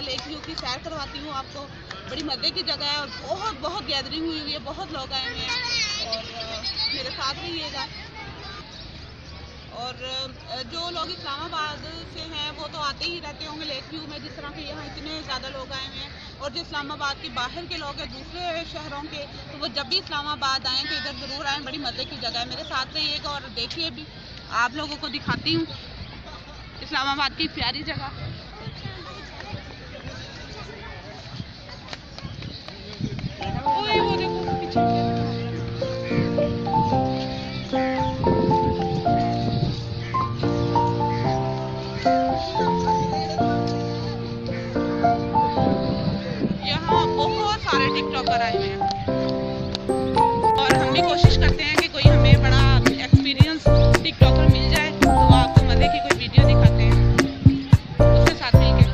Lake view की सैर करवाती हूँ आपको। बड़ी मज़े की जगह है और बहुत गैदरिंग हुई हुई है, बहुत लोग आए हुए हैं और मेरे साथ रहिएगा। और जो लोग इस्लामाबाद से हैं वो तो आते ही रहते होंगे लेक व्यू में, जिस तरह के यहाँ इतने ज़्यादा लोग आए हुए हैं। और जो इस्लामाबाद के बाहर के लोग हैं दूसरे शहरों के, तो वो जब भी इस्लामाबाद आएँ तो इधर ज़रूर आएँ। बड़ी मज़े की जगह है, मेरे साथ रहिएगा और देखिए भी आप लोगों को दिखाती हूँ इस्लामाबाद की प्यारी जगह। यहाँ बहुत सारे टिकटॉकर आए हुए हैं और हम भी कोशिश करते हैं कि कोई हमें बड़ा एक्सपीरियंस टिकटॉकर मिल जाए तो आपको मज़े की कोई वीडियो दिखाते हैं उसके साथ मिलकर।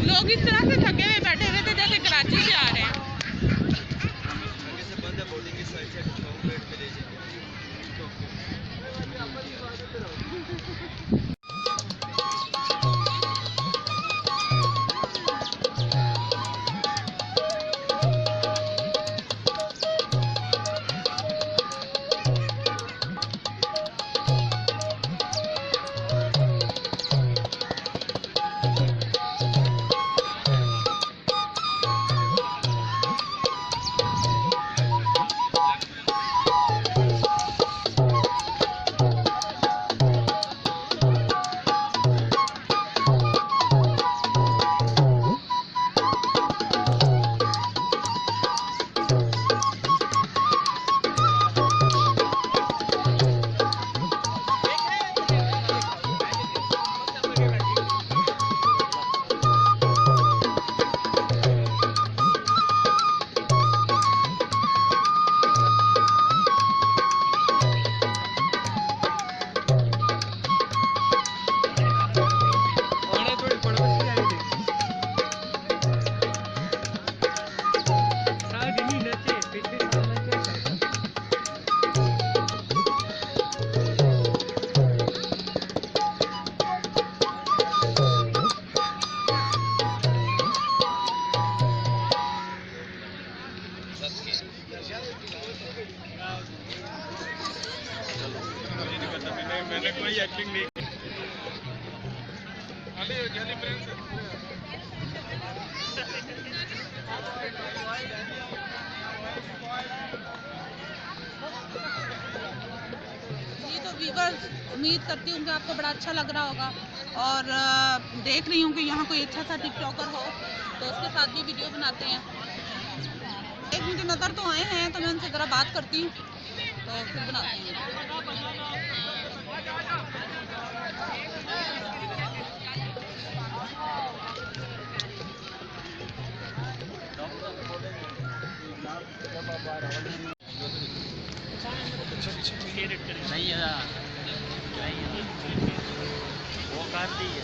लोग इस तरह से थके हुए बैठे हुए थे जैसे कराची से आ रहे हैं। ये तो व्यूवर्स, उम्मीद करती हूँ कि आपको बड़ा अच्छा लग रहा होगा और देख रही हूँ कि यहाँ कोई अच्छा सा टिकटॉकर हो तो उसके साथ भी वीडियो बनाते हैं। एक मुझे नज़र तो आए हैं तो मैं उनसे ज़रा बात करती हूँ तो फिर बनाती हूँ। नहीं है वो काटती है।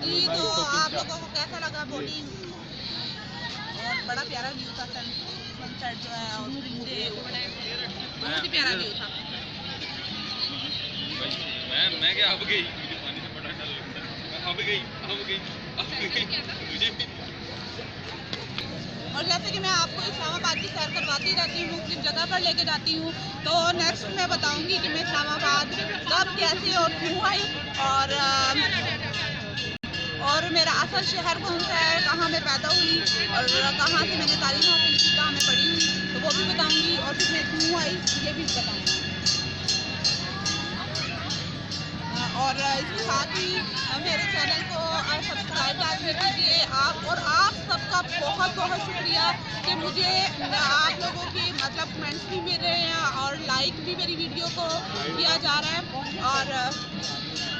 जी, तो आप लोगों को कैसा लगा बोलिंग? और बड़ा प्यारा व्यू था, सनसेट जो है और सूर्य बहुत ही प्यारा व्यू था। मैं क्या अब गई मुझे पानी से बड़ा डर लगता है। अब गई मुझे भी। और जैसे कि मैं आपको इस्लामाबाद की सैर करवाती रहती हूँ, मुख्तलिफ जगह पर लेके जाती हूँ, तो नेक्स्ट मैं बताऊँगी कि मैं इस्लामाबाद कब, कैसे और क्यों आई और मेरा असल शहर कौन सा है, कहाँ मैं पैदा हुई और कहाँ से मैंने तालीम हासिल की, कहाँ मैं पढ़ी हुई, तो वो भी बताऊँगी और फिर मैं क्यों आई ये भी बताऊँगी। और इसके साथ ही मेरे चैनल को सब्सक्राइब लाजमी कीजिए आप सबका बहुत बहुत शुक्रिया कि मुझे आप लोगों के मतलब कमेंट्स भी मिल रहे हैं और लाइक भी मेरी वीडियो को किया जा रहा है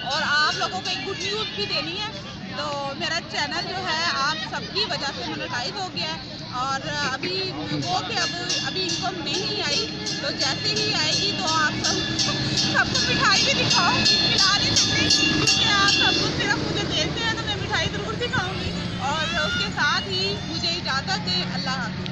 और आप लोगों को एक गुड न्यूज़ भी देनी है। तो मेरा चैनल जो है आप सबकी वजह से मोनेटाइज हो गया है और अभी इनकम नहीं आई, तो जैसे ही आएगी तो आप सबको मिठाई भी दिखाऊंगी, खिला नहीं सकती क्योंकि आप सब कुछ सिर्फ मुझे देते हैं, तो मैं मिठाई ज़रूर दिखाऊंगी और उसके साथ ही मुझे इजाज़त है। अल्लाह हाफ़िज़।